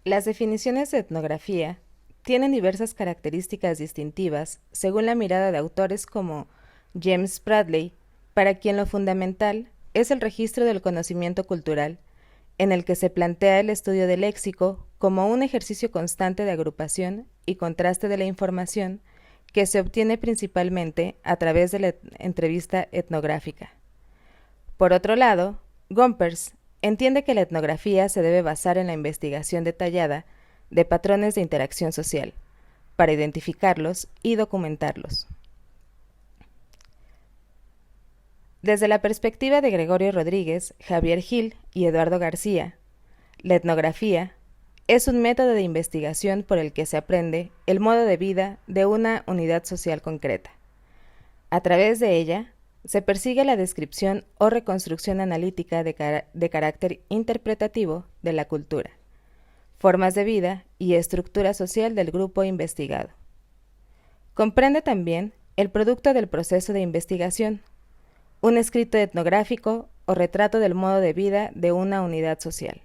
Las definiciones de etnografía tienen diversas características distintivas según la mirada de autores como James Spradley, para quien lo fundamental es el registro del conocimiento cultural, en el que se plantea el estudio del léxico como un ejercicio constante de agrupación y contraste de la información que se obtiene principalmente a través de la entrevista etnográfica. Por otro lado, Gompers entiende que la etnografía se debe basar en la investigación detallada de patrones de interacción social, para identificarlos y documentarlos. Desde la perspectiva de Gregorio Rodríguez, Javier Gil y Eduardo García, la etnografía es un método de investigación por el que se aprende el modo de vida de una unidad social concreta. A través de ella, se persigue la descripción o reconstrucción analítica de carácter interpretativo de la cultura, formas de vida y estructura social del grupo investigado. Comprende también el producto del proceso de investigación, un escrito etnográfico o retrato del modo de vida de una unidad social.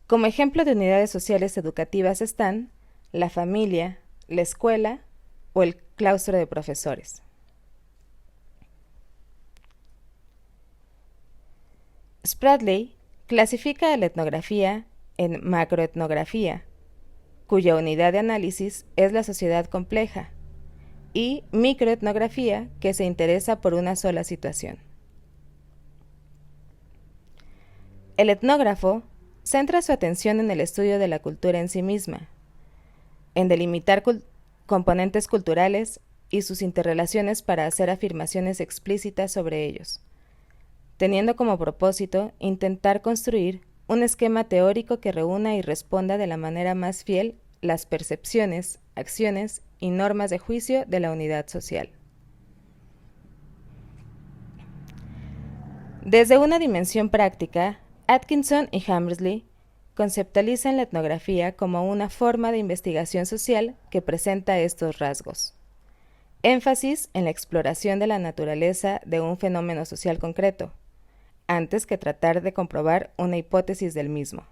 Como ejemplo de unidades sociales educativas están la familia, la escuela o el claustro de profesores. Spradley clasifica a la etnografía en macroetnografía, cuya unidad de análisis es la sociedad compleja, y microetnografía, que se interesa por una sola situación. El etnógrafo centra su atención en el estudio de la cultura en sí misma, en delimitar componentes culturales y sus interrelaciones para hacer afirmaciones explícitas sobre ellos, teniendo como propósito intentar construir un esquema teórico que reúna y responda de la manera más fiel las percepciones, acciones y normas de juicio de la unidad social. Desde una dimensión práctica, Atkinson y Hammersley conceptualizan la etnografía como una forma de investigación social que presenta estos rasgos. Énfasis en la exploración de la naturaleza de un fenómeno social concreto, antes que tratar de comprobar una hipótesis del mismo.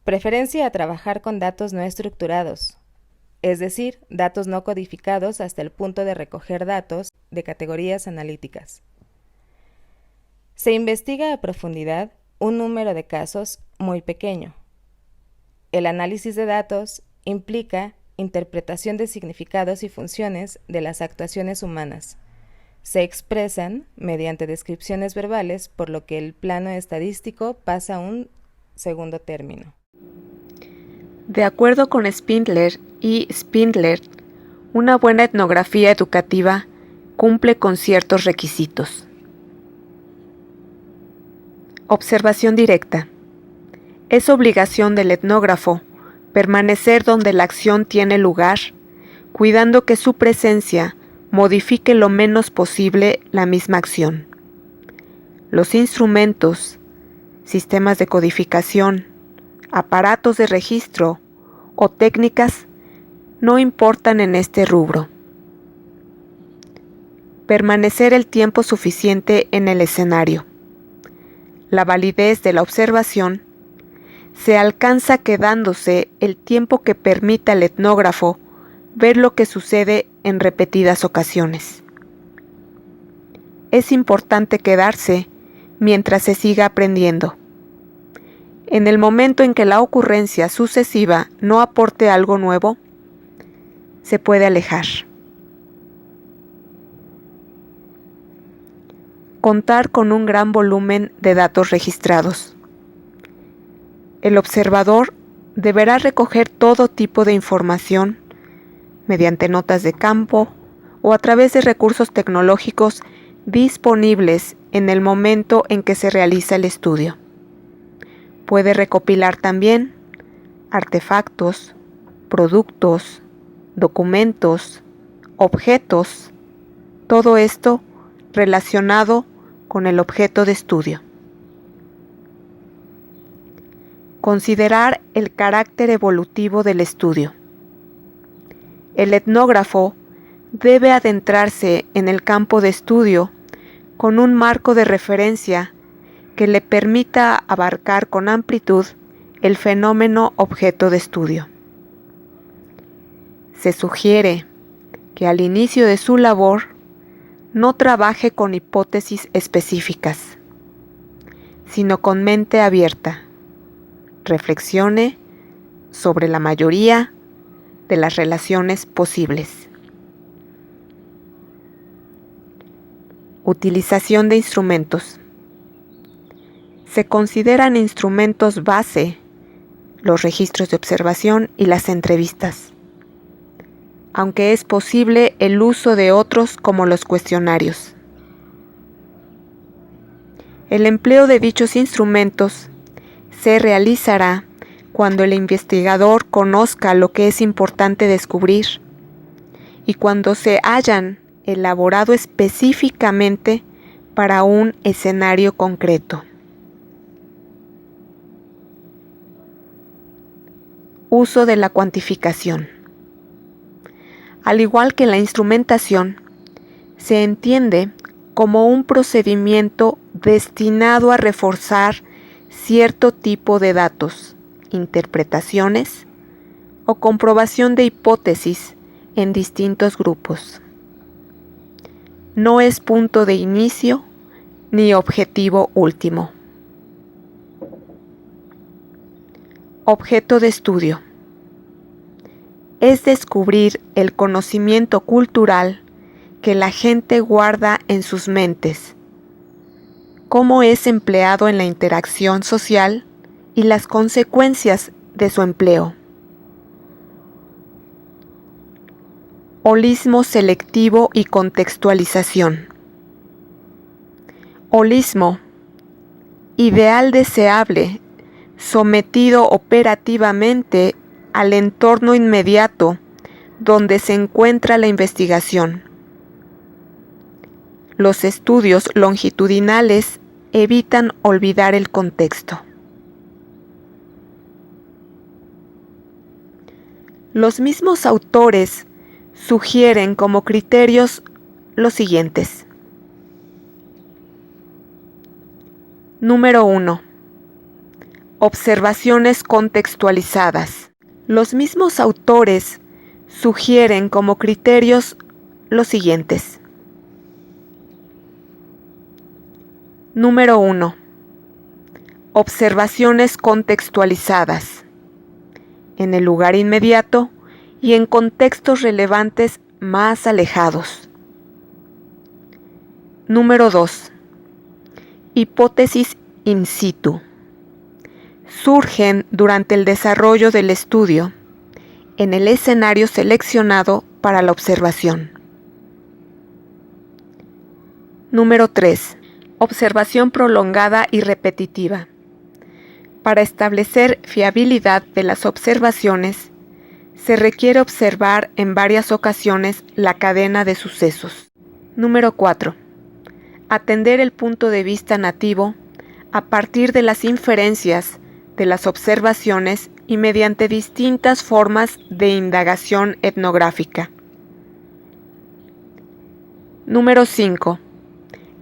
Preferencia a trabajar con datos no estructurados, es decir, datos no codificados hasta el punto de recoger datos de categorías analíticas. Se investiga a profundidad un número de casos muy pequeño. El análisis de datos implica interpretación de significados y funciones de las actuaciones humanas. Se expresan mediante descripciones verbales, por lo que el plano estadístico pasa a un segundo término. De acuerdo con Spindler y Spindler, una buena etnografía educativa cumple con ciertos requisitos. Observación directa. Es obligación del etnógrafo permanecer donde la acción tiene lugar, cuidando que su presencia modifique lo menos posible la misma acción. Los instrumentos, sistemas de codificación, aparatos de registro o técnicas no importan en este rubro. Permanecer el tiempo suficiente en el escenario. La validez de la observación se alcanza quedándose el tiempo que permita al etnógrafo ver lo que sucede en repetidas ocasiones. Es importante quedarse mientras se siga aprendiendo. En el momento en que la ocurrencia sucesiva no aporte algo nuevo, se puede alejar. Contar con un gran volumen de datos registrados. El observador deberá recoger todo tipo de información mediante notas de campo o a través de recursos tecnológicos disponibles en el momento en que se realiza el estudio. Puede recopilar también artefactos, productos, documentos, objetos, todo esto relacionado con el objeto de estudio. Considerar el carácter evolutivo del estudio. El etnógrafo debe adentrarse en el campo de estudio con un marco de referencia que le permita abarcar con amplitud el fenómeno objeto de estudio. Se sugiere que al inicio de su labor no trabaje con hipótesis específicas, sino con mente abierta. Reflexione sobre la mayoría de las relaciones posibles. Utilización de instrumentos. Se consideran instrumentos base los registros de observación y las entrevistas, aunque es posible el uso de otros como los cuestionarios. El empleo de dichos instrumentos se realizará cuando el investigador conozca lo que es importante descubrir y cuando se hayan elaborado específicamente para un escenario concreto. Uso de la cuantificación. Al igual que la instrumentación, se entiende como un procedimiento destinado a reforzar cierto tipo de datos, interpretaciones o comprobación de hipótesis en distintos grupos. No es punto de inicio ni objetivo último. Objeto de estudio. Es descubrir el conocimiento cultural que la gente guarda en sus mentes, cómo es empleado en la interacción social y las consecuencias de su empleo. Holismo selectivo y contextualización. Holismo, ideal deseable, sometido operativamente al entorno inmediato donde se encuentra la investigación. Los estudios longitudinales evitan olvidar el contexto. Los mismos autores sugieren como criterios los siguientes. Número 1. Observaciones contextualizadas. Los mismos autores sugieren como criterios los siguientes. Número 1. Observaciones contextualizadas. En el lugar inmediato y en contextos relevantes más alejados. Número 2. Hipótesis in situ. Surgen durante el desarrollo del estudio, en el escenario seleccionado para la observación. Número 3. Observación prolongada y repetitiva. Para establecer fiabilidad de las observaciones, se requiere observar en varias ocasiones la cadena de sucesos. Número 4. Atender el punto de vista nativo a partir de las inferencias de las observaciones y mediante distintas formas de indagación etnográfica. Número 5.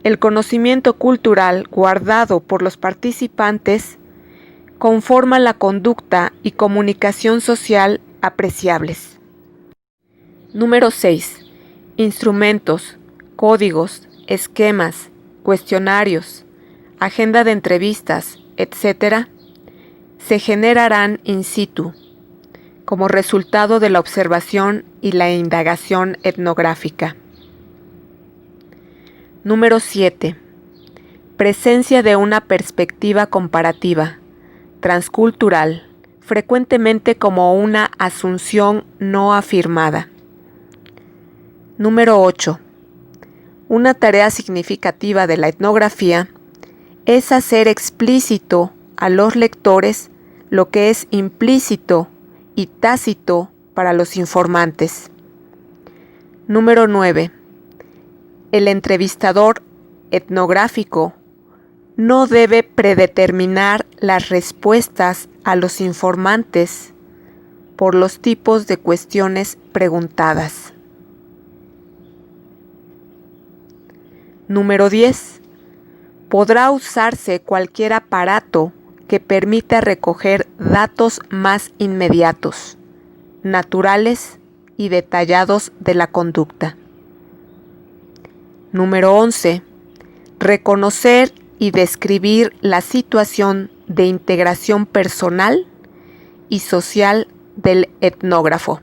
El conocimiento cultural guardado por los participantes conforma la conducta y comunicación social apreciables. Número 6. Instrumentos, códigos, esquemas, cuestionarios, agenda de entrevistas, etc., se generarán in situ, como resultado de la observación y la indagación etnográfica. Número 7. Presencia de una perspectiva comparativa, transcultural, frecuentemente como una asunción no afirmada. Número 8. Una tarea significativa de la etnografía es hacer explícito a los lectores lo que es implícito y tácito para los informantes. Número 9. El entrevistador etnográfico no debe predeterminar las respuestas a los informantes por los tipos de cuestiones preguntadas. Número 10. Podrá usarse cualquier aparato que permita recoger datos más inmediatos, naturales y detallados de la conducta. Número 11. Reconocer y describir la situación de integración personal y social del etnógrafo.